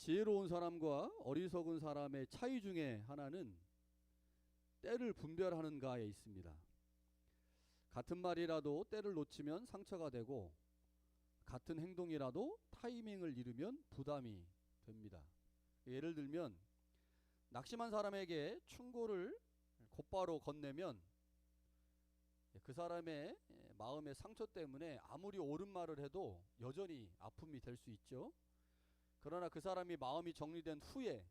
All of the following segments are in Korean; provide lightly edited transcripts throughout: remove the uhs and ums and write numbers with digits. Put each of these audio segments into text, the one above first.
지혜로운 사람과 어리석은 사람의 차이 중에 하나는 때를 분별하는가에 있습니다. 같은 말이라도 때를 놓치면 상처가 되고 같은 행동이라도 타이밍을 잃으면 부담이 됩니다. 예를 들면 낙심한 사람에게 충고를 곧바로 건네면 그 사람의 마음의 상처 때문에 아무리 옳은 말을 해도 여전히 아픔이 될 수 있죠. 그러나 그 사람이 마음이 정리된 후에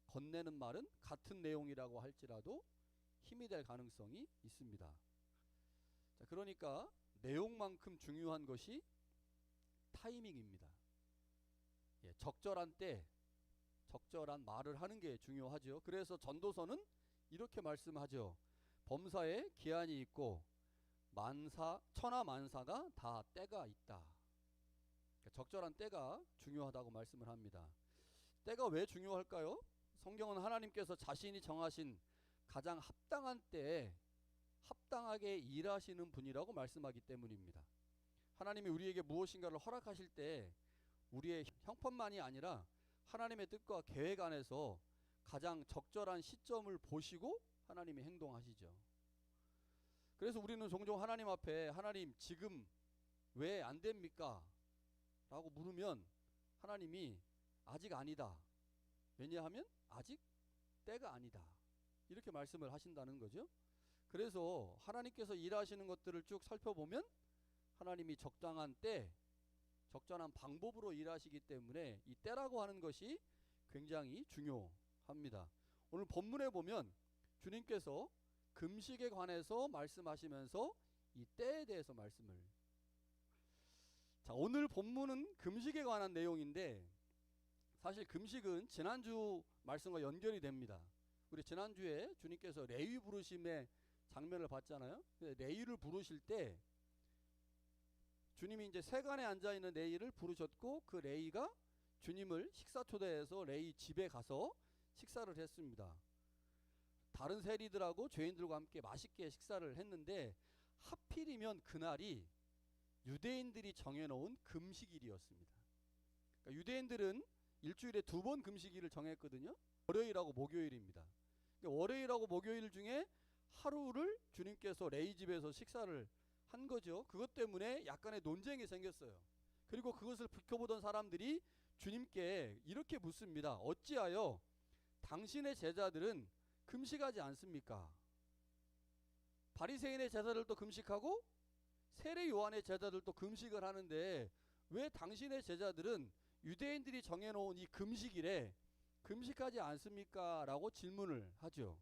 건네는 말은 같은 내용이라고 할지라도 힘이 될 가능성이 있습니다. 자, 그러니까 내용만큼 중요한 것이 타이밍입니다. 적절한 때, 적절한 말을 하는 게 중요하죠. 그래서 전도서는 이렇게 말씀하죠. 범사에 기한이 있고 천하 만사가 다 때가 있다. 적절한 때가 중요하다고 말씀을 합니다. 때가 왜 중요할까요? 성경은 하나님께서 자신이 정하신 가장 합당한 때에 합당하게 일하시는 분이라고 말씀하기 때문입니다. 하나님이 우리에게 무엇인가를 허락하실 때 우리의 형편만이 아니라 하나님의 뜻과 계획 안에서 가장 적절한 시점을 보시고 하나님이 행동하시죠. 그래서 우리는 종종 하나님 앞에 하나님 지금 왜 안 됩니까? 라고 물으면 하나님이 아직 아니다. 왜냐하면 아직 때가 아니다. 이렇게 말씀을 하신다는 거죠. 그래서 하나님께서 일하시는 것들을 쭉 살펴보면 하나님이 적당한 때, 적절한 방법으로 일하시기 때문에 이 때라고 하는 것이 굉장히 중요합니다. 오늘 본문에 보면 주님께서 금식에 관해서 말씀하시면서 이 때에 대해서 말씀을 오늘 본문은 금식에 관한 내용인데 사실 금식은 지난주 말씀과 연결이 됩니다. 우리 지난주에 주님께서 레위 부르심의 장면을 봤잖아요. 레위를 부르실 때 주님이 이제 세간에 앉아있는 레위를 부르셨고 그 레위가 주님을 식사 초대해서 레위 집에 가서 식사를 했습니다. 다른 세리들하고 죄인들과 함께 맛있게 식사를 했는데 하필이면 그날이 유대인들이 정해놓은 금식일이었습니다. 그러니까 유대인들은 일주일에 2번 금식일을 정했거든요. 월요일하고 목요일입니다. 그러니까 월요일하고 목요일 중에 하루를 주님께서 레위 집에서 식사를 한 거죠. 그것 때문에 약간의 논쟁이 생겼어요. 그리고 그것을 비켜보던 사람들이 주님께 이렇게 묻습니다. 어찌하여 당신의 제자들은 금식하지 않습니까? 바리새인의 제자들도 금식하고 세례 요한의 제자들도 금식을 하는데 왜 당신의 제자들은 유대인들이 정해놓은 이 금식일에 금식하지 않습니까? 라고 질문을 하죠.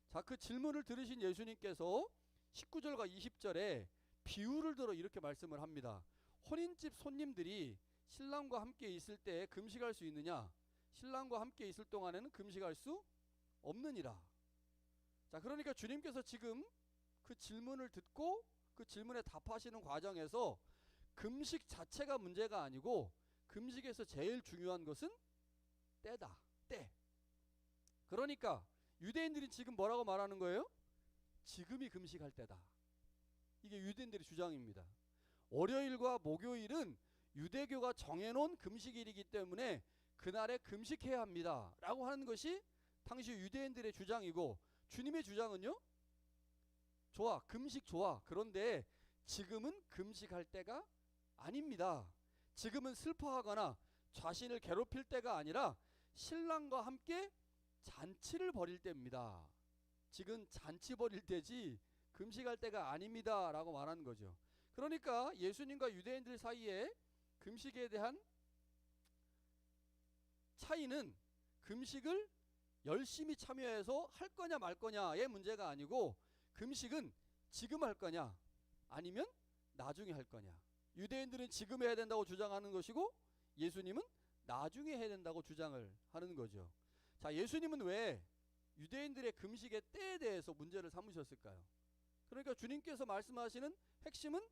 자, 그 질문을 들으신 예수님께서 19절과 20절에 비유를 들어 이렇게 말씀을 합니다. 혼인집 손님들이 신랑과 함께 있을 때 금식할 수 있느냐? 신랑과 함께 있을 동안에는 금식할 수 없느니라. 자, 그러니까 주님께서 지금 그 질문을 듣고 그 질문에 답하시는 과정에서 금식 자체가 문제가 아니고 금식에서 제일 중요한 것은 때다. 때. 그러니까 유대인들이 지금 뭐라고 말하는 거예요? 지금이 금식할 때다. 이게 유대인들의 주장입니다. 월요일과 목요일은 유대교가 정해놓은 금식일이기 때문에 그날에 금식해야 합니다. 라고 하는 것이 당시 유대인들의 주장이고 주님의 주장은요? 좋아. 금식 좋아. 그런데 지금은 금식할 때가 아닙니다. 지금은 슬퍼하거나 자신을 괴롭힐 때가 아니라 신랑과 함께 잔치를 벌일 때입니다. 지금 잔치 벌일 때지 금식할 때가 아닙니다. 라고 말하는 거죠. 그러니까 예수님과 유대인들 사이에 금식에 대한 차이는 금식을 열심히 참여해서 할 거냐 말 거냐의 문제가 아니고 금식은 지금 할 거냐 아니면 나중에 할 거냐. 유대인들은 지금 해야 된다고 주장하는 것이고 예수님은 나중에 해야 된다고 주장을 하는 거죠. 자, 예수님은 왜 유대인들의 금식의 때에 대해서 문제를 삼으셨을까요? 그러니까 주님께서 말씀하시는 핵심은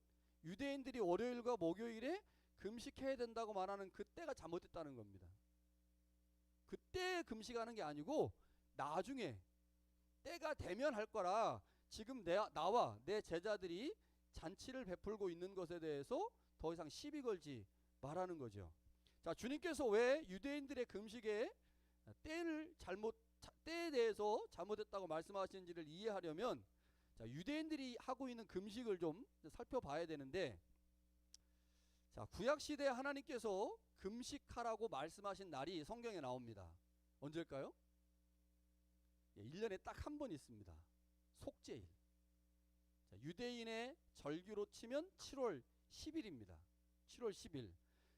유대인들이 월요일과 목요일에 금식해야 된다고 말하는 그 때가 잘못됐다는 겁니다. 그때 금식하는 게 아니고 나중에 때가 되면 할 거라 지금 나와 내 제자들이 잔치를 베풀고 있는 것에 대해서 더 이상 시비 걸지 말하는 거죠. 자, 주님께서 왜 유대인들의 금식에 때에 대해서 잘못했다고 말씀하시는지를 이해하려면, 자, 유대인들이 하고 있는 금식을 좀 살펴봐야 되는데, 자, 구약 시대에 하나님께서 금식하라고 말씀하신 날이 성경에 나옵니다. 언제일까요? 1년에 딱 한 번 있습니다. 속죄일. 자, 유대인의 절기로 치면 7월 10일입니다. 7월 10일.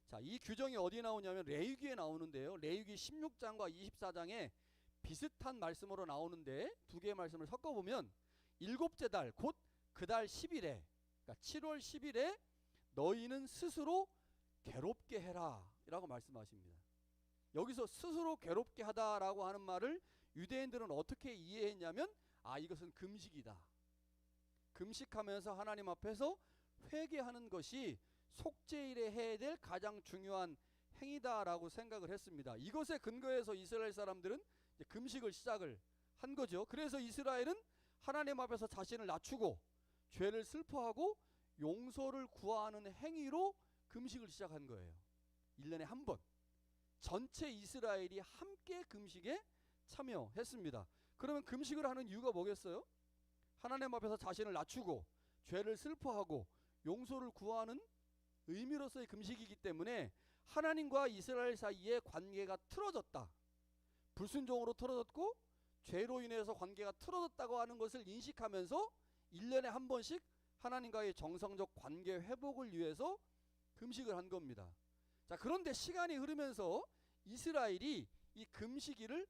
자, 이 규정이 어디 나오냐면 레위기에 나오는데요. 레위기 16장과 24장에 비슷한 말씀으로 나오는데, 두 개의 말씀을 섞어보면 일곱째 달, 곧 그 달 10일에, 그러니까 7월 10일에 너희는 스스로 괴롭게 해라 라고 말씀하십니다. 여기서 스스로 괴롭게 하다라고 하는 말을 유대인들은 어떻게 이해했냐면, 이것은 금식이다. 금식하면서 하나님 앞에서 회개하는 것이 속죄일에 해야 될 가장 중요한 행위다라고 생각을 했습니다. 이것에 근거해서 이스라엘 사람들은 이제 금식을 시작을 한 거죠. 그래서 이스라엘은 하나님 앞에서 자신을 낮추고 죄를 슬퍼하고 용서를 구하는 행위로 금식을 시작한 거예요. 1년에 한 번. 전체 이스라엘이 함께 금식에 참여했습니다. 그러면 금식을 하는 이유가 뭐겠어요? 하나님 앞에서 자신을 낮추고 죄를 슬퍼하고 용서를 구하는 의미로서의 금식이기 때문에 하나님과 이스라엘 사이의 관계가 틀어졌다. 불순종으로 틀어졌고 죄로 인해서 관계가 틀어졌다고 하는 것을 인식하면서 1년에 한 번씩 하나님과의 정상적 관계 회복을 위해서 금식을 한 겁니다. 자, 그런데 시간이 흐르면서 이스라엘이 이 금식일을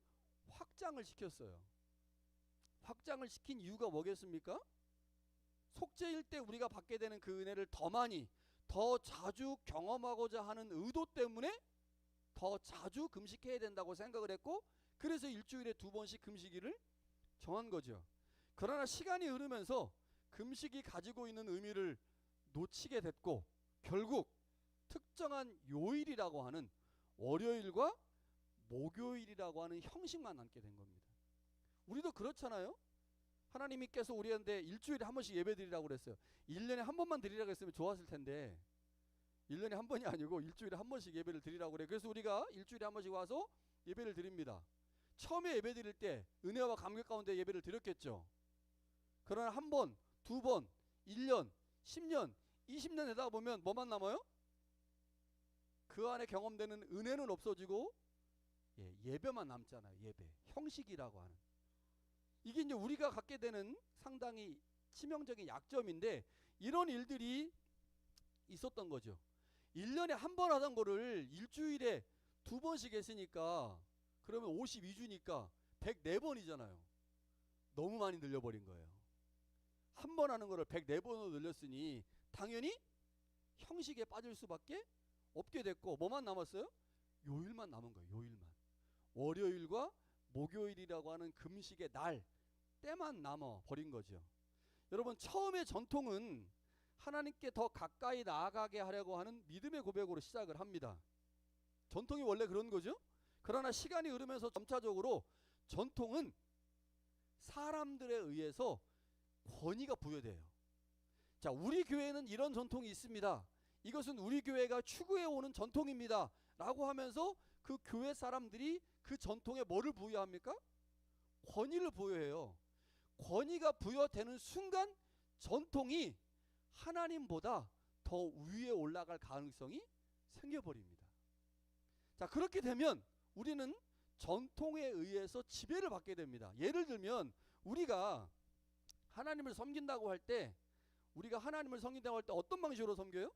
확장을 시켰어요. 확장을 시킨 이유가 뭐겠습니까? 속죄일 때 우리가 받게 되는 그 은혜를 더 많이, 더 자주 경험하고자 하는 의도 때문에 더 자주 금식해야 된다고 생각을 했고, 그래서 일주일에 2번씩 금식일을 정한 거죠. 그러나 시간이 흐르면서 금식이 가지고 있는 의미를 놓치게 됐고, 결국 특정한 요일이라고 하는 월요일과 목요일이라고 하는 형식만 남게 된 겁니다. 우리도 그렇잖아요. 하나님께서 우리한테 일주일에 한 번씩 예배 드리라고 그랬어요. 1년에 한 번만 드리라고 했으면 좋았을 텐데 1년에 한 번이 아니고 일주일에 한 번씩 예배를 드리라고 그래요. 그래서 우리가 일주일에 한 번씩 와서 예배를 드립니다. 처음에 예배 드릴 때 은혜와 감격 가운데 예배를 드렸겠죠. 그러나 한 번, 두 번, 1년, 10년, 20년 되다 보면 뭐만 남아요? 그 안에 경험되는 은혜는 없어지고 예배만 남잖아요. 예배. 형식이라고 하는. 이게 이제 우리가 갖게 되는 상당히 치명적인 약점인데, 이런 일들이 있었던 거죠. 1년에 한 번 하던 거를 일주일에 2번씩 했으니까 그러면 52주니까 104번이잖아요. 너무 많이 늘려버린 거예요. 한 번 하는 거를 104번으로 늘렸으니 당연히 형식에 빠질 수밖에 없게 됐고, 뭐만 남았어요? 요일만 남은 거예요. 요일만. 월요일과 목요일이라고 하는 금식의 날, 때만 남아 버린 거죠. 여러분, 처음에 전통은 하나님께 더 가까이 나아가게 하려고 하는 믿음의 고백으로 시작을 합니다. 전통이 원래 그런 거죠. 그러나 시간이 흐르면서 점차적으로 전통은 사람들에 의해서 권위가 부여돼요. 자, 우리 교회는 이런 전통이 있습니다. 이것은 우리 교회가 추구해 오는 전통입니다 라고 하면서 그 교회 사람들이 그 전통에 뭐를 부여합니까? 권위를 부여해요. 권위가 부여되는 순간 전통이 하나님보다 더 위에 올라갈 가능성이 생겨버립니다. 자, 그렇게 되면 우리는 전통에 의해서 지배를 받게 됩니다. 예를 들면 우리가 하나님을 섬긴다고 할 때, 어떤 방식으로 섬겨요?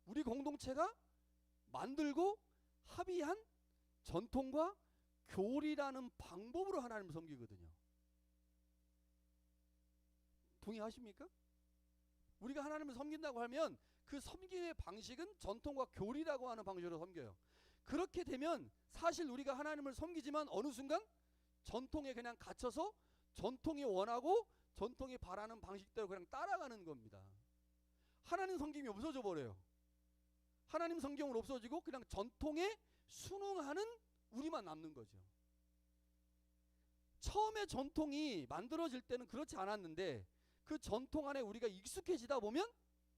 우리 공동체가 만들고 합의한 전통과 교리라는 방법으로 하나님을 섬기거든요. 동의하십니까? 우리가 하나님을 섬긴다고 하면 그 섬김의 방식은 전통과 교리라고 하는 방식으로 섬겨요. 그렇게 되면 사실 우리가 하나님을 섬기지만 어느 순간 전통에 그냥 갇혀서 전통이 원하고 전통이 바라는 방식대로 그냥 따라가는 겁니다. 하나님 섬김이 없어져 버려요. 하나님 성경은 없어지고 그냥 전통에 순응하는 우리만 남는 거죠. 처음에 전통이 만들어질 때는 그렇지 않았는데, 그 전통 안에 우리가 익숙해지다 보면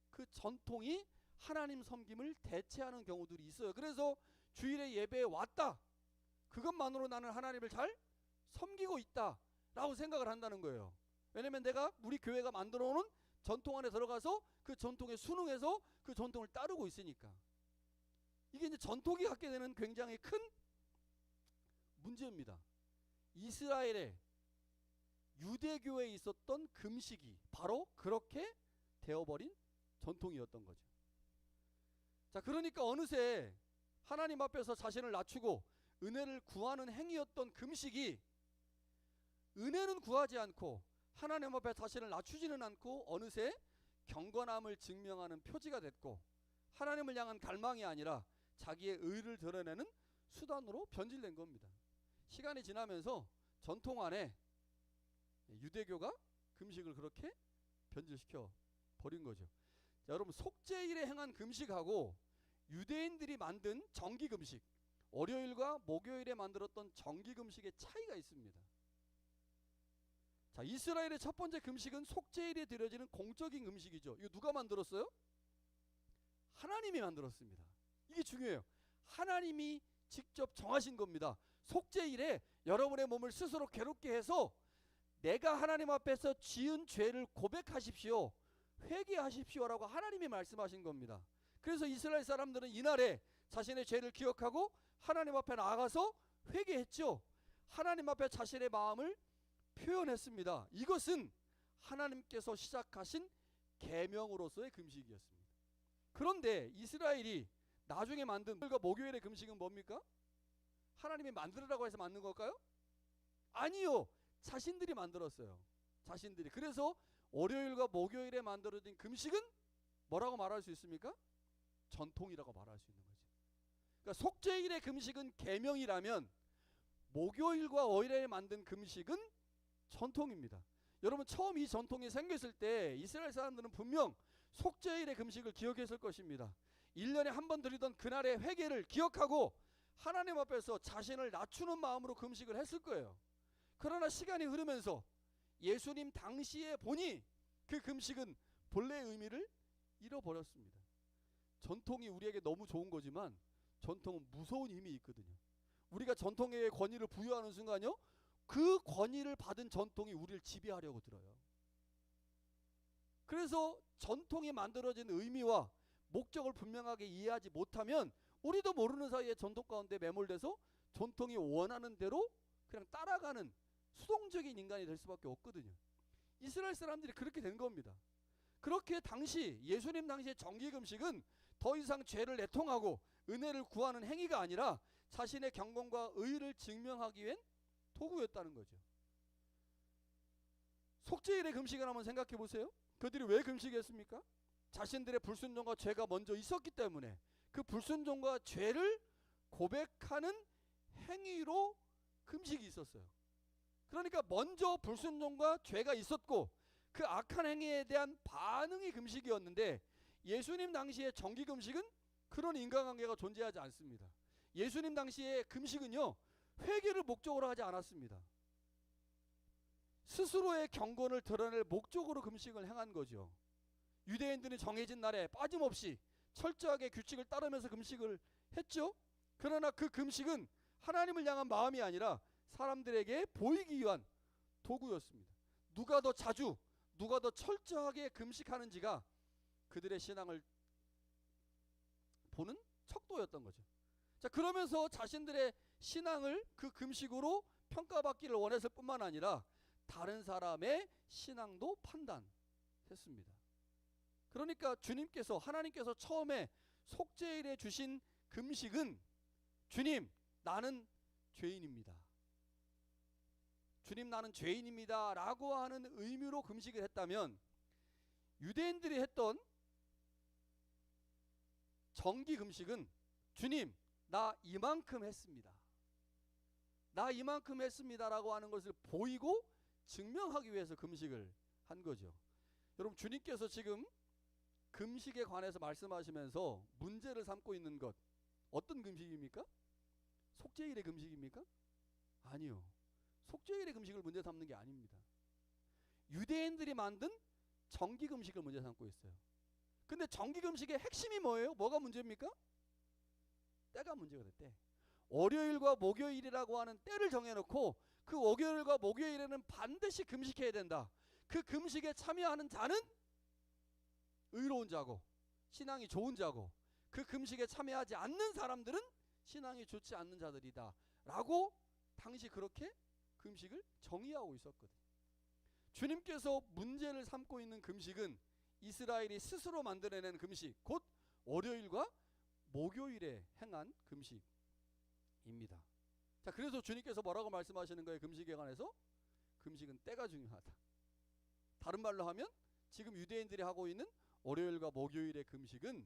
그 전통이 하나님 섬김을 대체하는 경우들이 있어요. 그래서 주일에 예배에 왔다, 그것만으로 나는 하나님을 잘 섬기고 있다 라고 생각을 한다는 거예요. 왜냐면 내가 우리 교회가 만들어 놓은 전통 안에 들어가서 그 전통에 순응해서 그 전통을 따르고 있으니까. 이게 이제 전통이 갖게 되는 굉장히 큰 문제입니다. 이스라엘의 유대교에 있었던 금식이 바로 그렇게 되어버린 전통이었던 거죠. 자, 그러니까 어느새 하나님 앞에서 자신을 낮추고 은혜를 구하는 행위였던 금식이 은혜는 구하지 않고 하나님 앞에 자신을 낮추지는 않고 어느새 경건함을 증명하는 표지가 됐고, 하나님을 향한 갈망이 아니라 자기의 의를 드러내는 수단으로 변질된 겁니다. 시간이 지나면서 전통 안에 유대교가 금식을 그렇게 변질시켜 버린 거죠. 자, 여러분, 속죄일에 행한 금식하고 유대인들이 만든 정기 금식, 월요일과 목요일에 만들었던 정기 금식의 차이가 있습니다. 자, 이스라엘의 첫 번째 금식은 속죄일에 드려지는 공적인 금식이죠. 이거 누가 만들었어요? 하나님이 만들었습니다. 이게 중요해요. 하나님이 직접 정하신 겁니다. 속죄일에 여러분의 몸을 스스로 괴롭게 해서 내가 하나님 앞에서 지은 죄를 고백하십시오, 회개하십시오라고 하나님이 말씀하신 겁니다. 그래서 이스라엘 사람들은 이날에 자신의 죄를 기억하고 하나님 앞에 나아가서 회개했죠. 하나님 앞에 자신의 마음을 표현했습니다. 이것은 하나님께서 시작하신 계명으로서의 금식이었습니다. 그런데 이스라엘이 나중에 만든 월요일과 목요일의 금식은 뭡니까? 하나님이 만들으라고 해서 만든 걸까요? 아니요. 자신들이 만들었어요. 자신들이. 그래서 월요일과 목요일에 만들어진 금식은 뭐라고 말할 수 있습니까? 전통이라고 말할 수 있는 거죠. 그러니까 속죄일의 금식은 계명이라면 목요일과 월요일에 만든 금식은 전통입니다. 여러분, 처음 이 전통이 생겼을 때 이스라엘 사람들은 분명 속죄일의 금식을 기억했을 것입니다. 1년에 한 번 드리던 그날의 회개를 기억하고 하나님 앞에서 자신을 낮추는 마음으로 금식을 했을 거예요. 그러나 시간이 흐르면서 예수님 당시에 보니 그 금식은 본래의 의미를 잃어버렸습니다. 전통이 우리에게 너무 좋은 거지만 전통은 무서운 힘이 있거든요. 우리가 전통의 권위를 부여하는 순간요, 그 권위를 받은 전통이 우리를 지배하려고 들어요. 그래서 전통이 만들어진 의미와 목적을 분명하게 이해하지 못하면 우리도 모르는 사이에 전통 가운데 매몰돼서 전통이 원하는 대로 그냥 따라가는 수동적인 인간이 될 수밖에 없거든요. 이스라엘 사람들이 그렇게 된 겁니다. 그렇게 당시 예수님 당시의 정기금식은 더 이상 죄를 애통하고 은혜를 구하는 행위가 아니라 자신의 경건과 의를 증명하기 위한 도구였다는 거죠. 속죄일의 금식을 한번 생각해 보세요. 그들이 왜 금식했습니까? 자신들의 불순종과 죄가 먼저 있었기 때문에 그 불순종과 죄를 고백하는 행위로 금식이 있었어요. 그러니까 먼저 불순종과 죄가 있었고 그 악한 행위에 대한 반응이 금식이었는데, 예수님 당시의 정기 금식은 그런 인간관계가 존재하지 않습니다. 예수님 당시의 금식은요, 회개를 목적으로 하지 않았습니다. 스스로의 경건을 드러낼 목적으로 금식을 행한 거죠. 유대인들은 정해진 날에 빠짐없이 철저하게 규칙을 따르면서 금식을 했죠. 그러나 그 금식은 하나님을 향한 마음이 아니라 사람들에게 보이기 위한 도구였습니다. 누가 더 자주, 누가 더 철저하게 금식하는지가 그들의 신앙을 보는 척도였던 거죠. 자, 그러면서 자신들의 신앙을 그 금식으로 평가받기를 원했을 뿐만 아니라 다른 사람의 신앙도 판단했습니다. 그러니까 주님께서, 하나님께서 처음에 속죄일에 주신 금식은 주님, 나는 죄인입니다, 주님, 나는 죄인입니다 라고 하는 의미로 금식을 했다면, 유대인들이 했던 정기 금식은 주님, 나 이만큼 했습니다, 나 이만큼 했습니다 라고 하는 것을 보이고 증명하기 위해서 금식을 한 거죠. 여러분, 주님께서 지금 금식에 관해서 말씀하시면서 문제를 삼고 있는 것, 어떤 금식입니까? 속죄일의 금식입니까? 아니요. 속죄일의 금식을 문제 삼는 게 아닙니다. 유대인들이 만든 정기 금식을 문제 삼고 있어요. 근데 정기 금식의 핵심이 뭐예요? 뭐가 문제입니까? 때가 문제가 돼. 때. 월요일과 목요일이라고 하는 때를 정해놓고 그 월요일과 목요일에는 반드시 금식해야 된다. 그 금식에 참여하는 자는 의로운 자고 신앙이 좋은 자고, 그 금식에 참여하지 않는 사람들은 신앙이 좋지 않는 자들이다 라고 당시 그렇게 금식을 정의하고 있었거든요. 주님께서 문제를 삼고 있는 금식은 이스라엘이 스스로 만들어낸 금식, 곧 월요일과 목요일에 행한 금식입니다. 자, 그래서 주님께서 뭐라고 말씀하시는 거예요? 금식에 관해서? 금식은 때가 중요하다. 다른 말로 하면 지금 유대인들이 하고 있는 월요일과 목요일의 금식은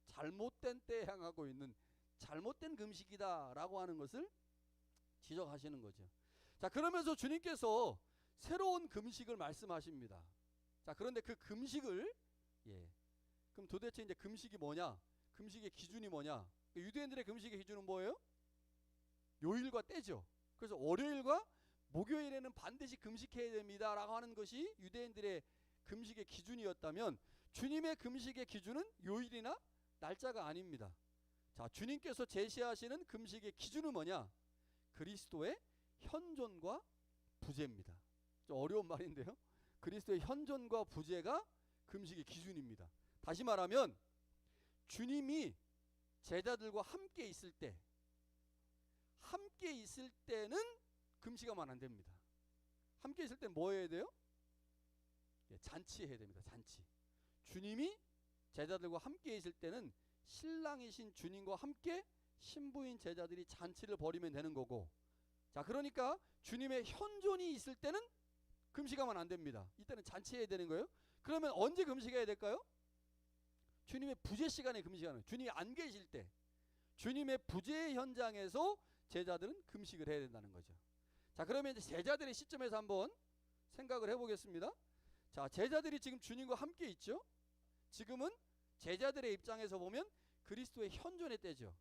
잘못된 때에 향하고 있는 잘못된 금식이다 라고 하는 것을 지적하시는 거죠. 자, 그러면서 주님께서 새로운 금식을 말씀하십니다. 자, 그런데 그 금식을 그럼 도대체 이제 금식이 뭐냐? 금식의 기준이 뭐냐? 유대인들의 금식의 기준은 뭐예요? 요일과 때죠. 그래서 월요일과 목요일에는 반드시 금식해야 됩니다 라고 하는 것이 유대인들의 금식의 기준이었다면, 주님의 금식의 기준은 요일이나 날짜가 아닙니다. 자, 주님께서 제시하시는 금식의 기준은 뭐냐? 그리스도의 현존과 부재입니다. 좀 어려운 말인데요. 그리스도의 현존과 부재가 금식의 기준입니다. 다시 말하면 주님이 제자들과 함께 있을 때는 금식하면 안 됩니다. 함께 있을 때 뭐 해야 돼요? 잔치해야 됩니다. 잔치. 주님이 제자들과 함께 있을 때는 신랑이신 주님과 함께 신부인 제자들이 잔치를 벌이면 되는 거고, 자, 그러니까 주님의 현존이 있을 때는 금식하면 안 됩니다. 이때는 잔치해야 되는 거예요. 그러면 언제 금식해야 될까요? 주님의 부재 시간에 금식하는, 주님이 안 계실 때, 주님의 부재 현장에서 제자들은 금식을 해야 된다는 거죠. 자, 그러면 이제 제자들의 시점에서 한번 생각을 해보겠습니다. 자, 제자들이 지금 주님과 함께 있죠. 지금은 제자들의 입장에서 보면 그리스도의 현존의 때죠.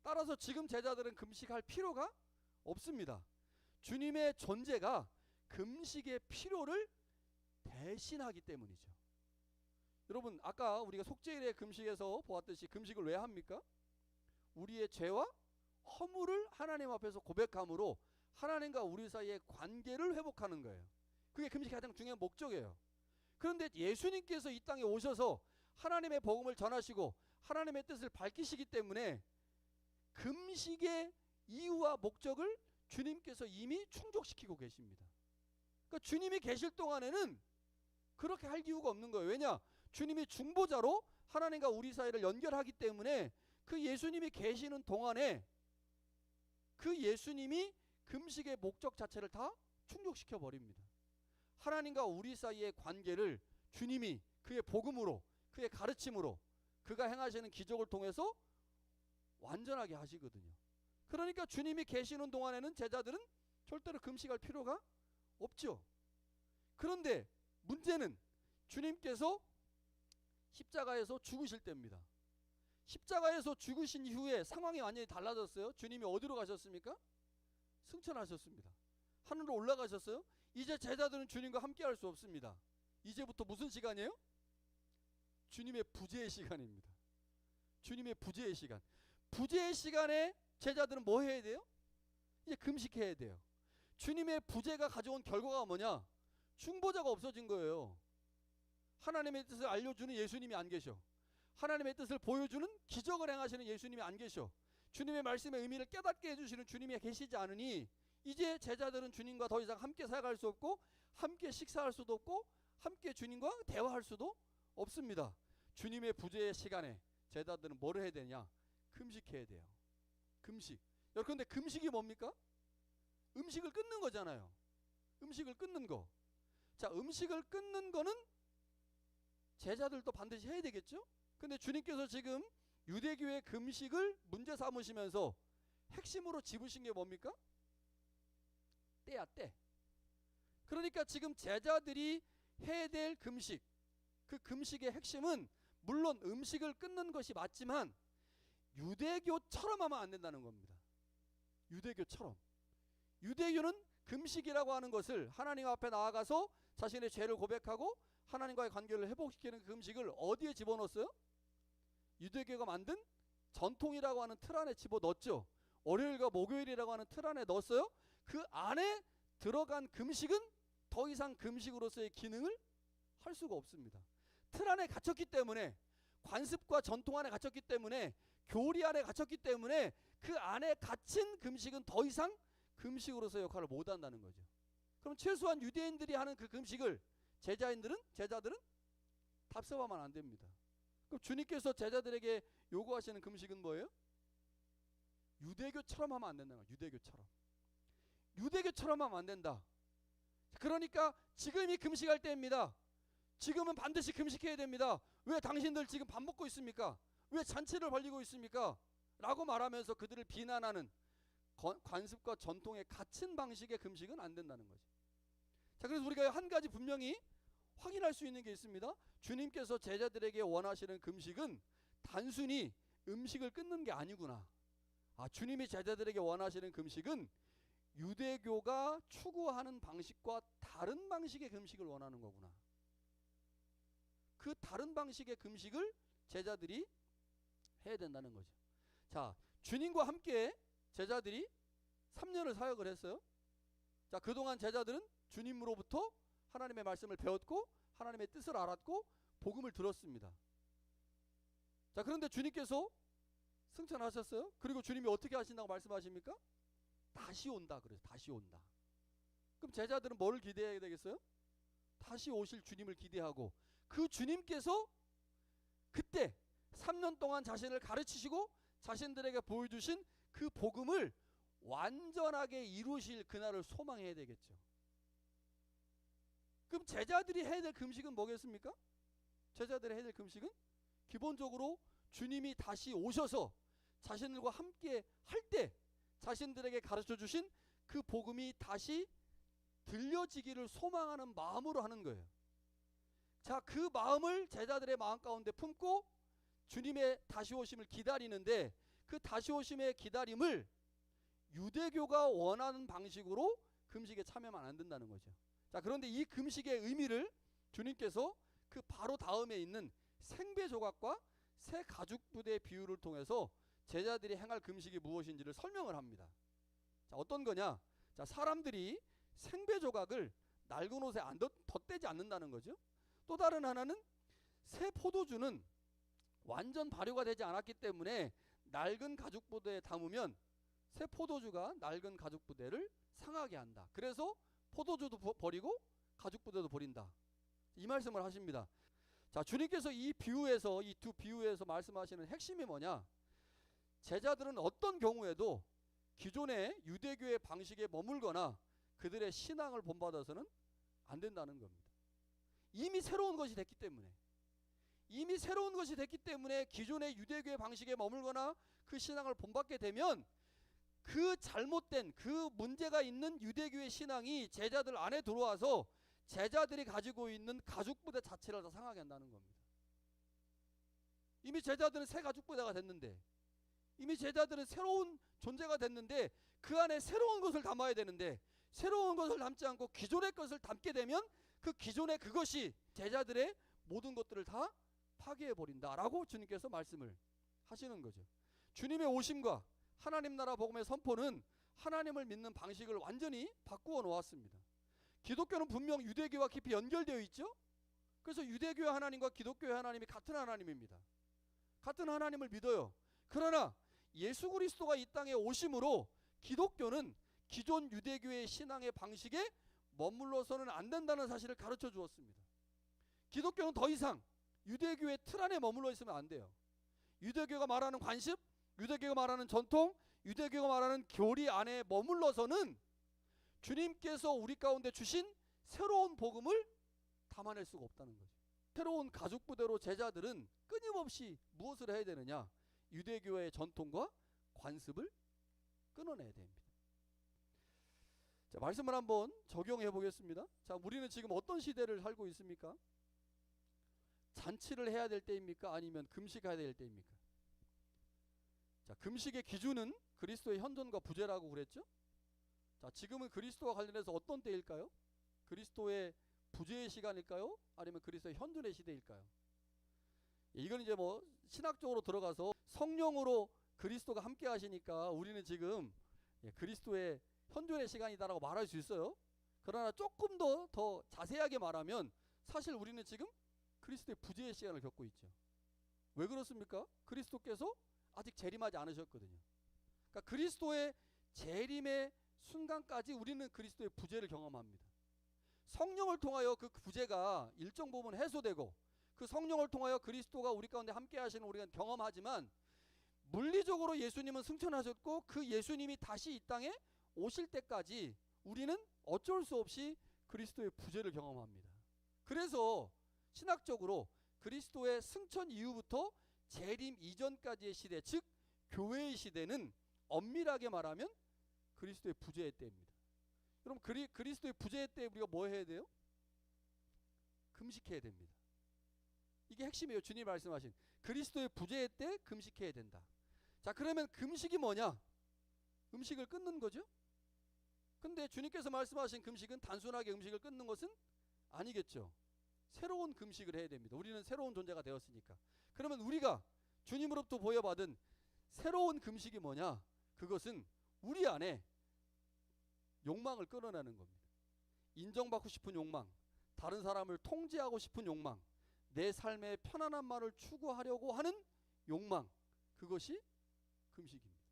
따라서 지금 제자들은 금식할 필요가 없습니다. 주님의 존재가 금식의 필요를 대신하기 때문이죠. 여러분, 아까 우리가 속죄일의 금식에서 보았듯이 금식을 왜 합니까? 우리의 죄와 허물을 하나님 앞에서 고백함으로 하나님과 우리 사이의 관계를 회복하는 거예요. 그게 금식의 가장 중요한 목적이에요. 그런데 예수님께서 이 땅에 오셔서 하나님의 복음을 전하시고 하나님의 뜻을 밝히시기 때문에 금식의 이유와 목적을 주님께서 이미 충족시키고 계십니다. 그러니까 주님이 계실 동안에는 그렇게 할 이유가 없는 거예요. 왜냐? 주님이 중보자로 하나님과 우리 사이를 연결하기 때문에 그 예수님이 계시는 동안에 그 예수님이 금식의 목적 자체를 다 충족시켜 버립니다. 하나님과 우리 사이의 관계를 주님이 그의 복음으로, 그의 가르침으로, 그가 행하시는 기적을 통해서 완전하게 하시거든요. 그러니까 주님이 계시는 동안에는 제자들은 절대로 금식할 필요가 없죠. 그런데 문제는 주님께서 십자가에서 죽으실 때입니다. 십자가에서 죽으신 이후에 상황이 완전히 달라졌어요. 주님이 어디로 가셨습니까? 승천하셨습니다. 하늘로 올라가셨어요. 이제 제자들은 주님과 함께 할 수 없습니다. 이제부터 무슨 시간이에요? 주님의 부재의 시간입니다. 주님의 부재의 시간. 부재의 시간에 제자들은 뭐 해야 돼요? 이제 금식해야 돼요. 주님의 부재가 가져온 결과가 뭐냐? 중보자가 없어진 거예요. 하나님의 뜻을 알려주는 예수님이 안 계셔. 하나님의 뜻을 보여주는 기적을 행하시는 예수님이 안 계셔. 주님의 말씀의 의미를 깨닫게 해주시는 주님이 계시지 않으니 이제 제자들은 주님과 더 이상 함께 살아갈 수 없고 함께 식사할 수도 없고 함께 주님과 대화할 수도 없습니다. 주님의 부재의 시간에 제자들은 뭘 해야 되냐? 금식해야 돼요. 금식. 여러분, 근데 금식이 뭡니까? 음식을 끊는 거잖아요. 음식을 끊는 거. 자, 음식을 끊는 거는 제자들도 반드시 해야 되겠죠? 근데 주님께서 지금 유대교의 금식을 문제 삼으시면서 핵심으로 집으신 게 뭡니까? 때야, 때. 그러니까 지금 제자들이 해야 될 금식, 그 금식의 핵심은 물론 음식을 끊는 것이 맞지만 유대교처럼 하면 안 된다는 겁니다. 유대교처럼. 유대교는 금식이라고 하는 것을 하나님 앞에 나아가서 자신의 죄를 고백하고 하나님과의 관계를 회복시키는 그 음식을 어디에 집어넣었어요? 유대교가 만든 전통이라고 하는 틀 안에 집어넣었죠. 월요일과 목요일이라고 하는 틀 안에 넣었어요. 그 안에 들어간 금식은 더 이상 금식으로서의 기능을 할 수가 없습니다. 틀 안에 갇혔기 때문에, 관습과 전통 안에 갇혔기 때문에, 교리 안에 갇혔기 때문에 그 안에 갇힌 금식은 더 이상 금식으로서의 역할을 못한다는 거죠. 그럼 최소한 유대인들이 하는 그 금식을 제자들은 답습하면 안 됩니다. 그럼 주님께서 제자들에게 요구하시는 금식은 뭐예요? 유대교처럼 하면 안 된다는 거예요. 유대교처럼 하면 안 된다. 그러니까 지금이 금식할 때입니다. 지금은 반드시 금식해야 됩니다. 왜 당신들 지금 밥 먹고 있습니까? 왜 잔치를 벌이고 있습니까? 라고 말하면서 그들을 비난하는 관습과 전통에 갇힌 방식의 금식은 안 된다는 거죠. 자, 그래서 우리가 한 가지 분명히 확인할 수 있는 게 있습니다. 주님께서 제자들에게 원하시는 금식은 단순히 음식을 끊는 게 아니구나. 주님이 제자들에게 원하시는 금식은 유대교가 추구하는 방식과 다른 방식의 금식을 원하는 거구나. 그 다른 방식의 금식을 제자들이 해야 된다는 거죠. 자, 주님과 함께 제자들이 3년을 사역을 했어요. 자, 그동안 제자들은 주님으로부터 하나님의 말씀을 배웠고 하나님의 뜻을 알았고 복음을 들었습니다. 자, 그런데 주님께서 승천하셨어요. 그리고 주님이 어떻게 하신다고 말씀하십니까? 다시 온다 그래서 다시 온다. 그럼 제자들은 뭘 기대해야 되겠어요? 다시 오실 주님을 기대하고 그 주님께서 그때 3년 동안 자신을 가르치시고 자신들에게 보여주신 그 복음을 완전하게 이루실 그날을 소망해야 되겠죠. 그럼 제자들이 해야 될 금식은 뭐겠습니까? 제자들이 해야 될 금식은 기본적으로 주님이 다시 오셔서 자신들과 함께 할 때 자신들에게 가르쳐 주신 그 복음이 다시 들려지기를 소망하는 마음으로 하는 거예요. 자, 그 마음을 제자들의 마음 가운데 품고 주님의 다시 오심을 기다리는데 그 다시 오심의 기다림을 유대교가 원하는 방식으로 금식에 참여하면 안 된다는 거죠. 자, 그런데 이 금식의 의미를 주님께서 그 바로 다음에 있는 생배 조각과 새 가죽 부대 비유를 통해서 제자들이 행할 금식이 무엇인지를 설명을 합니다. 자, 어떤 거냐? 자, 사람들이 생배 조각을 낡은 옷에 안 덧대지 않는다는 거죠. 또 다른 하나는 새 포도주는 완전 발효가 되지 않았기 때문에 낡은 가죽 부대에 담으면 새 포도주가 낡은 가죽 부대를 상하게 한다. 그래서 포도주도 버리고 가죽 부대도 버린다. 이 말씀을 하십니다. 자, 주님께서 이 비유에서 이 두 비유에서 말씀하시는 핵심이 뭐냐? 제자들은 어떤 경우에도 기존의 유대교의 방식에 머물거나 그들의 신앙을 본받아서는 안 된다는 겁니다. 이미 새로운 것이 됐기 때문에 기존의 유대교의 방식에 머물거나 그 신앙을 본받게 되면 그 잘못된 그 문제가 있는 유대교의 신앙이 제자들 안에 들어와서 제자들이 가지고 있는 가죽부대 자체를 다 상하게 한다는 겁니다. 이미 제자들은 새 가죽부대가 됐는데, 이미 제자들은 새로운 존재가 됐는데 그 안에 새로운 것을 담아야 되는데 새로운 것을 담지 않고 기존의 것을 담게 되면 그 기존의 그것이 제자들의 모든 것들을 다 파괴해버린다라고 주님께서 말씀을 하시는 거죠. 주님의 오심과 하나님 나라 복음의 선포는 하나님을 믿는 방식을 완전히 바꾸어 놓았습니다. 기독교는 분명 유대교와 깊이 연결되어 있죠. 그래서 유대교의 하나님과 기독교의 하나님이 같은 하나님입니다. 같은 하나님을 믿어요. 그러나 예수 그리스도가 이 땅에 오심으로 기독교는 기존 유대교의 신앙의 방식에 머물러서는 안 된다는 사실을 가르쳐 주었습니다. 기독교는 더 이상 유대교의 틀 안에 머물러 있으면 안 돼요. 유대교가 말하는 관습, 유대교가 말하는 전통, 유대교가 말하는 교리 안에 머물러서는 주님께서 우리 가운데 주신 새로운 복음을 담아낼 수가 없다는 거죠. 새로운 가죽부대로 제자들은 끊임없이 무엇을 해야 되느냐? 유대교의 전통과 관습을 끊어내야 됩니다. 자, 말씀을 한번 적용해 보겠습니다. 자, 우리는 지금 어떤 시대를 살고 있습니까? 잔치를 해야 될 때입니까? 아니면 금식해야 될 때입니까? 자, 금식의 기준은 그리스도의 현존과 부재라고 그랬죠? 자, 지금은 그리스도와 관련해서 어떤 때일까요? 그리스도의 부재의 시간일까요? 아니면 그리스도의 현존의 시대일까요? 이건 이제 뭐 신학적으로 들어가서 성령으로 그리스도가 함께 하시니까 우리는 지금 그리스도의 현존의 시간이다라고 말할 수 있어요. 그러나 조금 더 자세하게 말하면 사실 우리는 지금 그리스도의 부재의 시간을 겪고 있죠. 왜 그렇습니까? 그리스도께서 아직 재림하지 않으셨거든요. 그러니까 그리스도의 재림의 순간까지 우리는 그리스도의 부재를 경험합니다. 성령을 통하여 그 부재가 일정 부분 해소되고 그 성령을 통하여 그리스도가 우리 가운데 함께 하시는 우리가 경험하지만 물리적으로 예수님은 승천하셨고 그 예수님이 다시 이 땅에 오실 때까지 우리는 어쩔 수 없이 그리스도의 부재를 경험합니다. 그래서 신학적으로 그리스도의 승천 이후부터 재림 이전까지의 시대, 즉 교회의 시대는 엄밀하게 말하면 그리스도의 부재의 때입니다. 그럼 그리스도의 부재의 때 우리가 뭐 해야 돼요? 금식해야 됩니다. 이게 핵심이에요. 주님이 말씀하신 그리스도의 부재의 때 금식해야 된다. 자, 그러면 금식이 뭐냐? 음식을 끊는 거죠. 근데 주님께서 말씀하신 금식은 단순하게 음식을 끊는 것은 아니겠죠. 새로운 금식을 해야 됩니다. 우리는 새로운 존재가 되었으니까. 그러면 우리가 주님으로부터 보여받은 새로운 금식이 뭐냐? 그것은 우리 안에 욕망을 끊어내는 겁니다. 인정받고 싶은 욕망, 다른 사람을 통제하고 싶은 욕망, 내 삶의 편안함만을 추구하려고 하는 욕망, 그것이 금식입니다.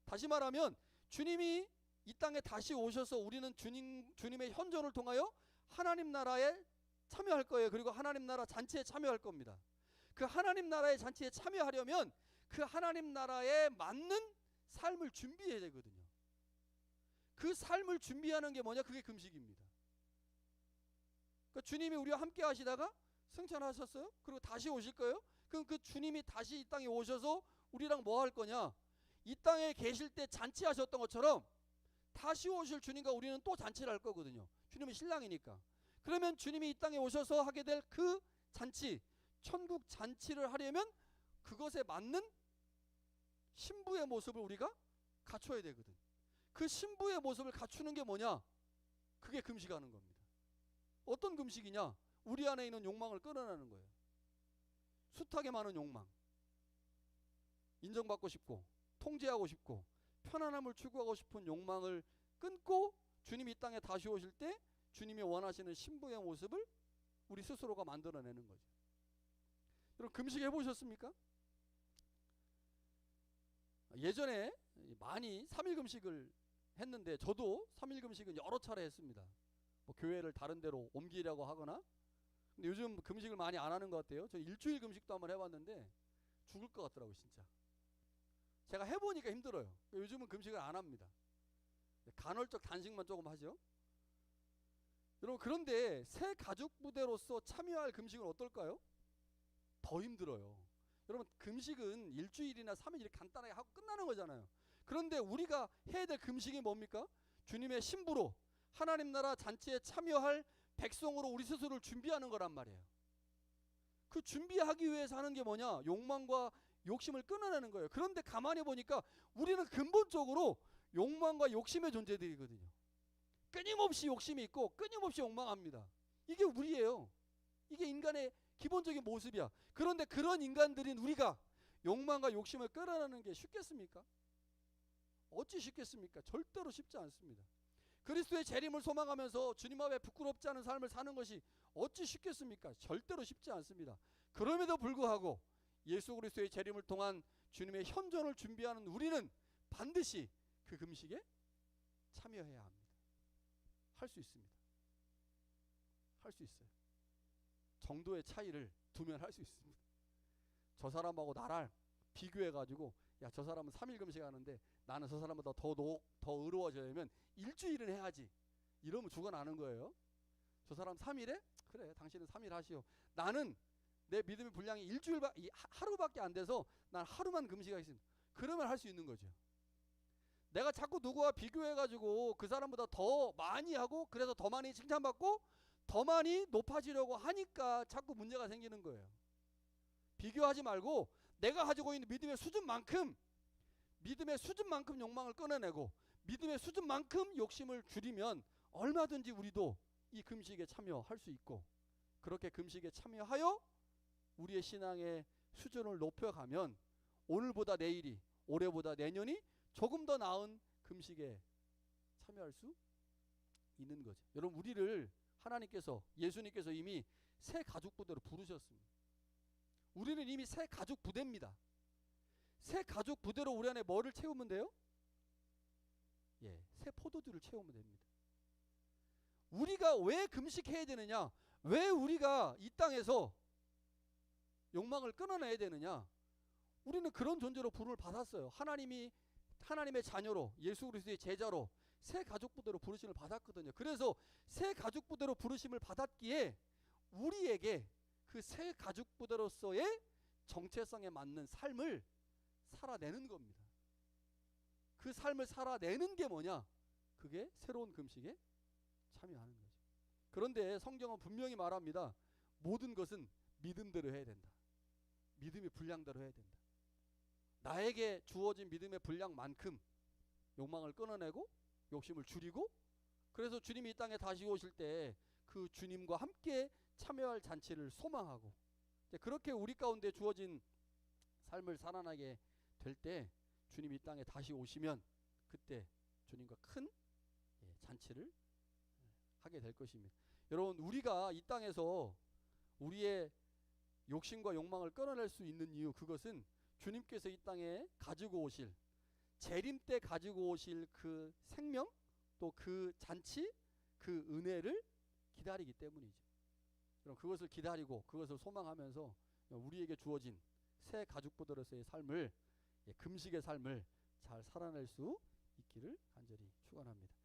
다시 말하면 주님이 이 땅에 다시 오셔서 우리는 주님의 현존을 통하여 하나님 나라에 참여할 거예요. 그리고 하나님 나라 잔치에 참여할 겁니다. 그 하나님 나라의 잔치에 참여하려면 그 하나님 나라에 맞는 삶을 준비해야 되거든요. 그 삶을 준비하는 게 뭐냐? 그게 금식입니다. 그러니까 주님이 우리와 함께 하시다가 승천하셨어요. 그리고 다시 오실 거예요. 그럼 그 주님이 다시 이 땅에 오셔서 우리랑 뭐 할 거냐? 이 땅에 계실 때 잔치하셨던 것처럼 다시 오실 주님과 우리는 또 잔치를 할 거거든요. 주님은 신랑이니까. 그러면 주님이 이 땅에 오셔서 하게 될 그 잔치, 천국 잔치를 하려면 그것에 맞는 신부의 모습을 우리가 갖춰야 되거든. 그 신부의 모습을 갖추는 게 뭐냐? 그게 금식하는 겁니다. 어떤 금식이냐? 우리 안에 있는 욕망을 끊어내는 거예요. 숱하게 많은 욕망, 인정받고 싶고 통제하고 싶고 편안함을 추구하고 싶은 욕망을 끊고 주님이 이 땅에 다시 오실 때 주님이 원하시는 신부의 모습을 우리 스스로가 만들어내는 거죠. 여러분 금식 해보셨습니까? 예전에 많이 3일 금식을 했는데 저도 3일 금식은 여러 차례 했습니다. 뭐 교회를 다른 데로 옮기려고 하거나. 근데 요즘 금식을 많이 안 하는 것 같아요. 저 일주일 금식도 한번 해봤는데 죽을 것 같더라고요, 진짜. 제가 해보니까 힘들어요. 요즘은 금식을 안 합니다. 간헐적 단식만 조금 하죠. 여러분 그런데 새 가족 부대로서 참여할 금식은 어떨까요? 더 힘들어요. 여러분 금식은 일주일이나 3일 이렇게 간단하게 하고 끝나는 거잖아요. 그런데 우리가 해야 될 금식이 뭡니까? 주님의 신부로 하나님 나라 잔치에 참여할 백성으로 우리 스스로를 준비하는 거란 말이에요. 그 준비하기 위해서 하는 게 뭐냐? 욕망과 욕심을 끊어내는 거예요. 그런데 가만히 보니까 우리는 근본적으로 욕망과 욕심의 존재들이거든요. 끊임없이 욕심이 있고 끊임없이 욕망합니다. 이게 우리예요. 이게 인간의 기본적인 모습이야. 그런데 그런 인간들인 우리가 욕망과 욕심을 끌어내는 게 쉽겠습니까? 어찌 쉽겠습니까? 절대로 쉽지 않습니다. 그리스도의 재림을 소망하면서 주님 앞에 부끄럽지 않은 삶을 사는 것이 어찌 쉽겠습니까? 절대로 쉽지 않습니다. 그럼에도 불구하고 예수 그리스도의 재림을 통한 주님의 현존을 준비하는 우리는 반드시 그 금식에 참여해야 합니다. 할 수 있습니다. 할 수 있어요. 정도의 차이를 두면 할 수 있습니다. 저 사람하고 나랑 비교해가지고 야, 저 사람은 3일 금식하는데 나는 저 사람보다 더 의로워지려면 일주일은 해야지. 이러면 죽어나는 거예요. 저 사람 3일에? 그래, 당신은 3일 하시오. 나는 내 믿음의 분량이 하루밖에 안 돼서 난 하루만 금식하겠습니다. 그러면 할 수 있는 거죠. 내가 자꾸 누구와 비교해가지고 그 사람보다 더 많이 하고 그래서 더 많이 칭찬받고 더 많이 높아지려고 하니까 자꾸 문제가 생기는 거예요. 비교하지 말고 내가 가지고 있는 믿음의 수준만큼 욕망을 끊어내고 믿음의 수준만큼 욕심을 줄이면 얼마든지 우리도 이 금식에 참여할 수 있고, 그렇게 금식에 참여하여 우리의 신앙의 수준을 높여가면 오늘보다 내일이, 올해보다 내년이 조금 더 나은 금식에 참여할 수 있는 거죠. 여러분, 우리를 하나님께서, 예수님께서 이미 새 가죽 부대로 부르셨습니다. 우리는 이미 새 가죽 부대입니다. 새 가죽 부대로 우리 안에 뭐를 채우면 돼요? 예, 새 포도주를 채우면 됩니다. 우리가 왜 금식해야 되느냐? 왜 우리가 이 땅에서 욕망을 끊어내야 되느냐? 우리는 그런 존재로 부름을 받았어요. 하나님의 자녀로, 예수 그리스도의 제자로 새 가죽 부대로 부르심을 받았거든요. 그래서 새 가죽 부대로 부르심을 받았기에 우리에게 그 새 가죽 부대로서의 정체성에 맞는 삶을 살아내는 겁니다. 그 삶을 살아내는 게 뭐냐? 그게 새로운 금식에 참여하는 거죠. 그런데 성경은 분명히 말합니다. 모든 것은 믿음대로 해야 된다. 믿음의 분량대로 해야 된다. 나에게 주어진 믿음의 분량만큼 욕망을 끊어내고 욕심을 줄이고, 그래서 주님이 이 땅에 다시 오실 때 그 주님과 함께 참여할 잔치를 소망하고, 그렇게 우리 가운데 주어진 삶을 살아나게 될 때 주님이 이 땅에 다시 오시면 그때 주님과 큰 잔치를 하게 될 것입니다. 여러분, 우리가 이 땅에서 우리의 욕심과 욕망을 끊어낼 수 있는 이유, 그것은 주님께서 이 땅에 가지고 오실, 재림 때 가지고 오실 그 생명, 또 그 잔치, 그 은혜를 기다리기 때문이죠. 그럼 그것을 기다리고 그것을 소망하면서 우리에게 주어진 새 가죽부대로서의 삶을, 금식의 삶을 잘 살아낼 수 있기를 간절히 축원합니다.